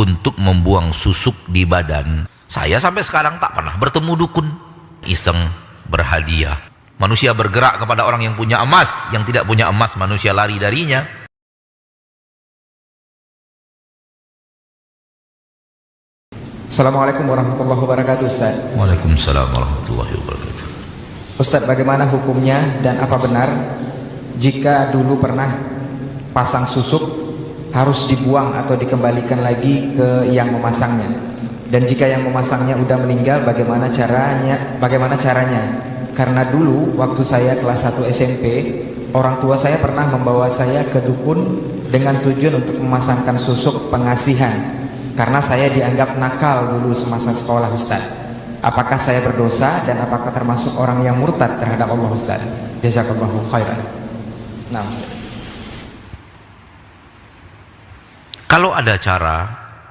untuk membuang susuk di badan. Saya sampai sekarang tak pernah bertemu dukun. Iseng berhadiah. Manusia bergerak kepada orang yang punya emas, yang tidak punya emas manusia lari darinya. Assalamualaikum warahmatullahi wabarakatuh, Ustaz. Waalaikumsalam warahmatullahi wabarakatuh. Ustaz, bagaimana hukumnya dan apa benar jika dulu pernah pasang susuk harus dibuang atau dikembalikan lagi ke yang memasangnya? Dan jika yang memasangnya udah meninggal, bagaimana caranya? Karena dulu waktu saya kelas 1 SMP, orang tua saya pernah membawa saya ke dukun dengan tujuan untuk memasangkan susuk pengasihan. Karena saya dianggap nakal dulu semasa sekolah, Ustaz. Apakah saya berdosa dan apakah termasuk orang yang murtad terhadap Allah, Ustaz? Jazakallahu khairan. Nah, Ustaz. Kalau ada cara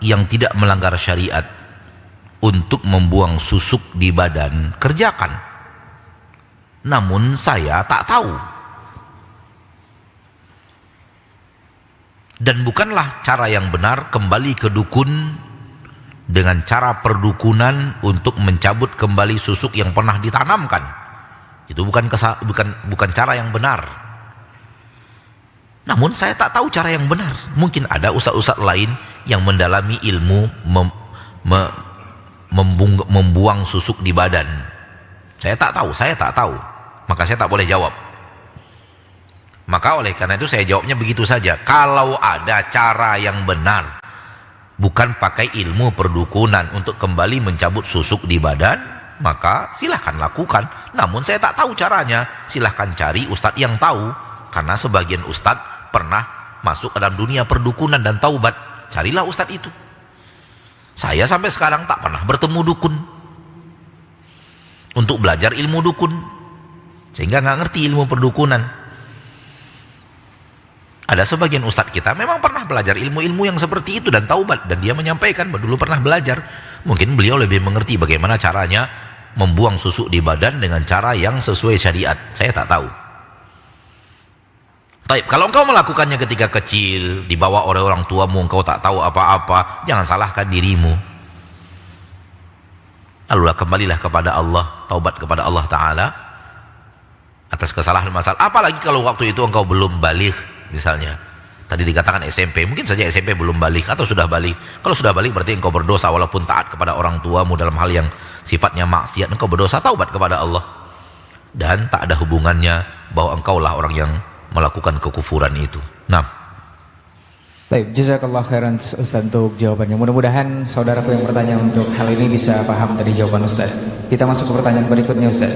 yang tidak melanggar syariat untuk membuang susuk di badan, kerjakan. Namun saya tak tahu. Dan bukanlah cara yang benar kembali ke dukun dengan cara perdukunan untuk mencabut kembali susuk yang pernah ditanamkan. Itu bukan cara yang benar. Namun saya tak tahu cara yang benar. Mungkin ada ustadz-ustadz lain yang mendalami ilmu membuang susuk di badan. Saya tak tahu. Maka saya tak boleh jawab. Maka oleh karena itu saya jawabnya begitu saja. Kalau ada cara yang benar, bukan pakai ilmu perdukunan untuk kembali mencabut susuk di badan, maka silahkan lakukan. Namun saya tak tahu caranya. Silahkan cari ustadz yang tahu. Karena sebagian ustadz pernah masuk ke dalam dunia perdukunan dan taubat. Carilah ustadz itu. Saya sampai sekarang tak pernah bertemu dukun untuk belajar ilmu dukun, sehingga nggak ngerti ilmu perdukunan. Ada sebagian ustadz kita memang pernah belajar ilmu-ilmu yang seperti itu dan taubat, dan dia menyampaikan bahwa dulu pernah belajar. Mungkin beliau lebih mengerti bagaimana caranya membuang susuk di badan dengan cara yang sesuai syariat. Saya tak tahu. Taib, kalau engkau melakukannya ketika kecil, dibawa oleh orang tuamu, engkau tak tahu apa-apa, jangan salahkan dirimu. Lalulah kembalilah kepada Allah, taubat kepada Allah Ta'ala atas kesalahan masalah. Apalagi kalau waktu itu engkau belum baligh, misalnya tadi dikatakan SMP, mungkin saja SMP belum balik atau sudah balik. Kalau sudah balik berarti engkau berdosa, walaupun taat kepada orang tuamu dalam hal yang sifatnya maksiat, engkau berdosa, taubat kepada Allah. Dan tak ada hubungannya bahwa engkaulah orang yang melakukan kekufuran itu. Nah, baik, jazakallah khairan Ustaz untuk jawabannya. Mudah-mudahan saudaraku yang bertanya untuk hal ini bisa paham dari jawaban Ustaz. Kita masuk ke pertanyaan berikutnya, Ustaz.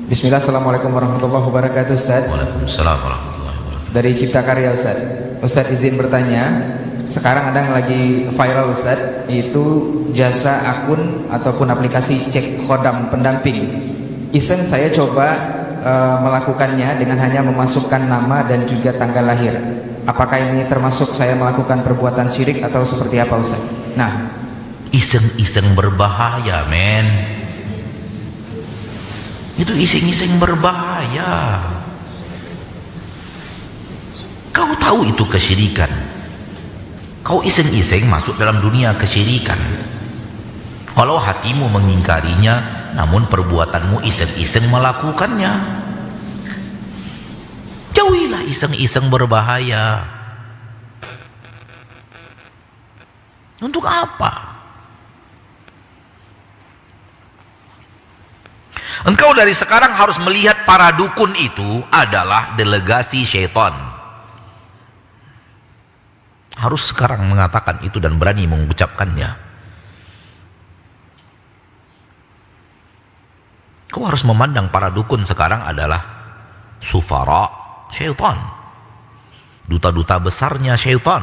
Bismillah, assalamualaikum warahmatullahi wabarakatuh, Ustaz. Waalaikumsalam warahmatullahi wabarakatuh. Dari Cipta Karya, Ustaz. Ustaz izin bertanya, sekarang ada yang lagi viral, Ustaz, itu jasa akun ataupun aplikasi cek khodam pendamping. Iseng saya coba melakukannya dengan hanya memasukkan nama dan juga tanggal lahir. Apakah ini termasuk saya melakukan perbuatan syirik atau seperti apa, Ustaz? Nah, iseng-iseng berbahaya, men. Itu iseng-iseng berbahaya. Kau tahu itu kesyirikan. Kau iseng-iseng masuk dalam dunia kesyirikan. Kalau hatimu mengingkarinya, namun perbuatanmu iseng-iseng melakukannya, jauhilah iseng-iseng berbahaya. Untuk apa? Engkau dari sekarang harus melihat para dukun itu adalah delegasi syaitan. Harus sekarang mengatakan itu dan berani mengucapkannya. Kau harus memandang para dukun sekarang adalah sufara syaitan, duta-duta besarnya syaitan.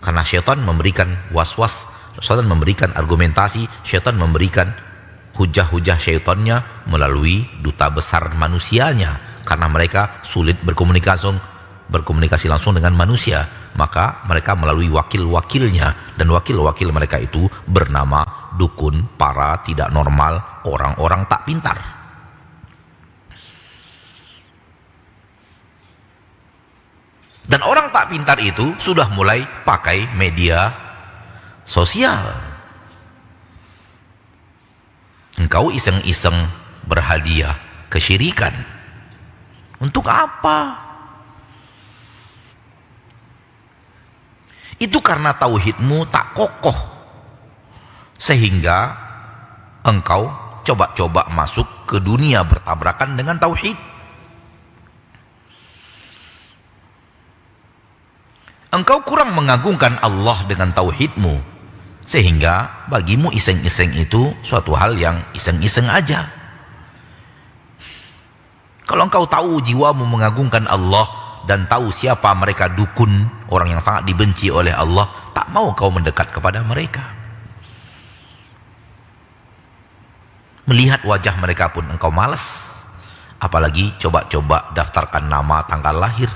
Karena syaitan memberikan was-was, syaitan memberikan argumentasi, syaitan memberikan hujah-hujah syaitannya melalui duta besar manusianya. Karena mereka sulit berkomunikasi langsung dengan manusia, maka mereka melalui wakil-wakilnya, dan wakil-wakil mereka itu bernama dukun, para tidak normal, orang-orang tak pintar. Dan orang tak pintar itu sudah mulai pakai media sosial. Engkau iseng-iseng berhadiah kesyirikan. Untuk apa? Itu karena tauhidmu tak kokoh, sehingga engkau coba-coba masuk ke dunia bertabrakan dengan tauhid. Engkau kurang mengagungkan Allah dengan tauhidmu, sehingga bagimu iseng-iseng itu suatu hal yang iseng-iseng aja. Kalau engkau tahu jiwamu mengagungkan Allah dan tahu siapa mereka dukun, orang yang sangat dibenci oleh Allah, tak mau kau mendekat kepada mereka. Melihat wajah mereka pun engkau malas, apalagi coba-coba daftarkan nama, tanggal lahir.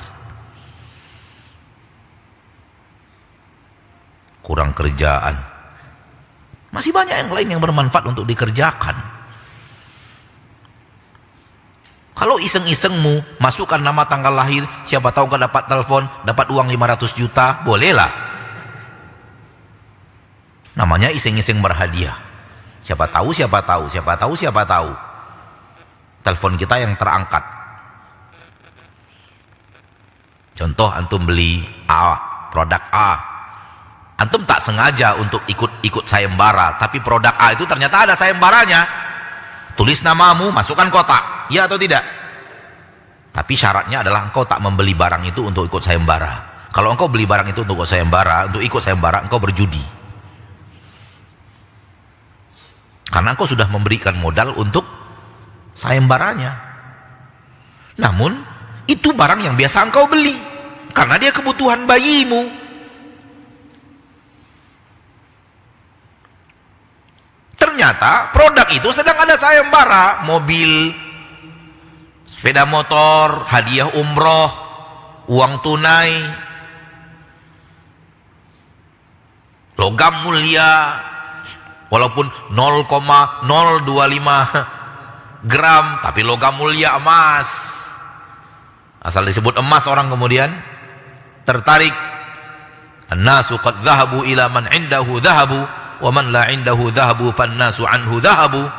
Kurang kerjaan. Masih banyak yang lain yang bermanfaat untuk dikerjakan. Kalau iseng-isengmu masukkan nama, tanggal lahir, siapa tahu kau dapat telepon, dapat uang 500 juta, bolehlah. Namanya iseng-iseng berhadiah. Siapa tahu. Telepon kita yang terangkat. Contoh, antum beli produk A. Antum tak sengaja untuk ikut sayembara, tapi produk A itu ternyata ada sayembaranya. Tulis namamu, masukkan kotak, ya atau tidak? Tapi syaratnya adalah engkau tak membeli barang itu untuk ikut sayembara. Kalau engkau beli barang itu untuk ikut sayembara, engkau berjudi. Karena engkau sudah memberikan modal untuk sayembaranya. Namun, itu barang yang biasa engkau beli, karena dia kebutuhan bayimu. Ternyata produk itu sedang ada sayembara, mobil, sepeda motor, hadiah umroh, uang tunai, logam mulia, walaupun 0,025 gram, tapi logam mulia emas. Asal disebut emas orang kemudian tertarik. An-nasu qad dhahabu ila man indahu dhahabu wa man la indahu dhahabu fan-nasu anhu dhahabu.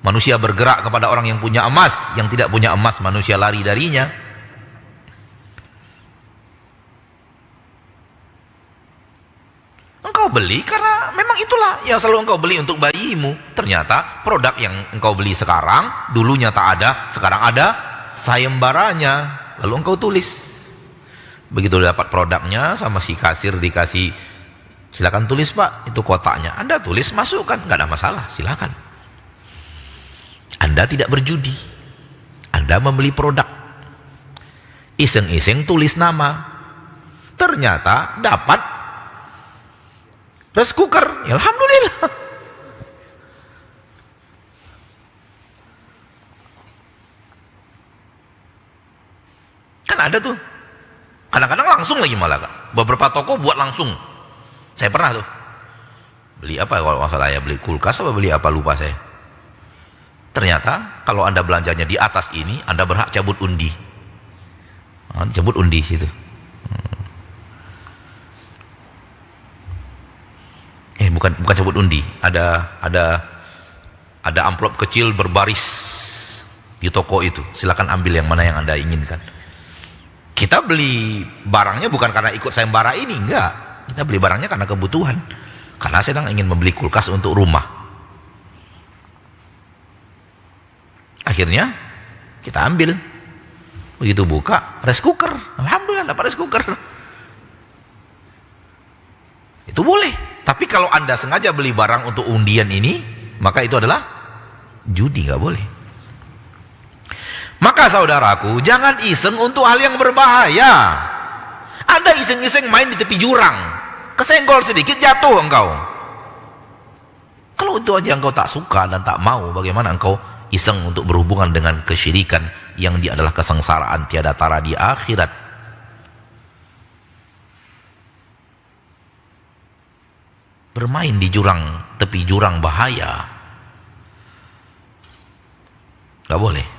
Manusia bergerak kepada orang yang punya emas, yang tidak punya emas manusia lari darinya. Engkau beli karena memang itulah yang selalu engkau beli untuk bayimu. Ternyata produk yang engkau beli sekarang, dulunya tak ada, sekarang ada sayembaranya. Lalu engkau tulis. Begitu dapat produknya, sama si kasir dikasih, silakan tulis Pak, itu kotaknya. Anda tulis, masukkan, nggak ada masalah, silakan. Anda tidak berjudi. Anda membeli produk. Iseng-iseng tulis nama. Ternyata dapat rice cooker. Ya, alhamdulillah. Kan ada tuh. Kadang-kadang langsung lagi malah, Kak. Beberapa toko buat langsung. Saya pernah tuh. Beli apa kalau masalah ya, beli kulkas apa beli apa lupa saya. Ternyata kalau Anda belanjanya di atas ini, Anda berhak cabut undi. Cabut undi itu. Bukan cabut undi. Ada amplop kecil berbaris di toko itu. Silakan ambil yang mana yang Anda inginkan. Kita beli barangnya bukan karena ikut sayembara ini, enggak. Kita beli barangnya karena kebutuhan. Karena sedang ingin membeli kulkas untuk rumah. Akhirnya kita ambil. Begitu buka, rice cooker. Alhamdulillah dapat rice cooker. Itu boleh. Tapi kalau Anda sengaja beli barang untuk undian ini, maka itu adalah judi, nggak boleh. Maka saudaraku, jangan iseng untuk hal yang berbahaya. Anda iseng-iseng main di tepi jurang, kesenggol sedikit jatuh engkau. Kalau itu aja engkau tak suka dan tak mau, bagaimana engkau iseng untuk berhubungan dengan kesyirikan yang dia adalah kesengsaraan tiada tara di akhirat. Bermain di jurang, tepi jurang bahaya. Gak boleh.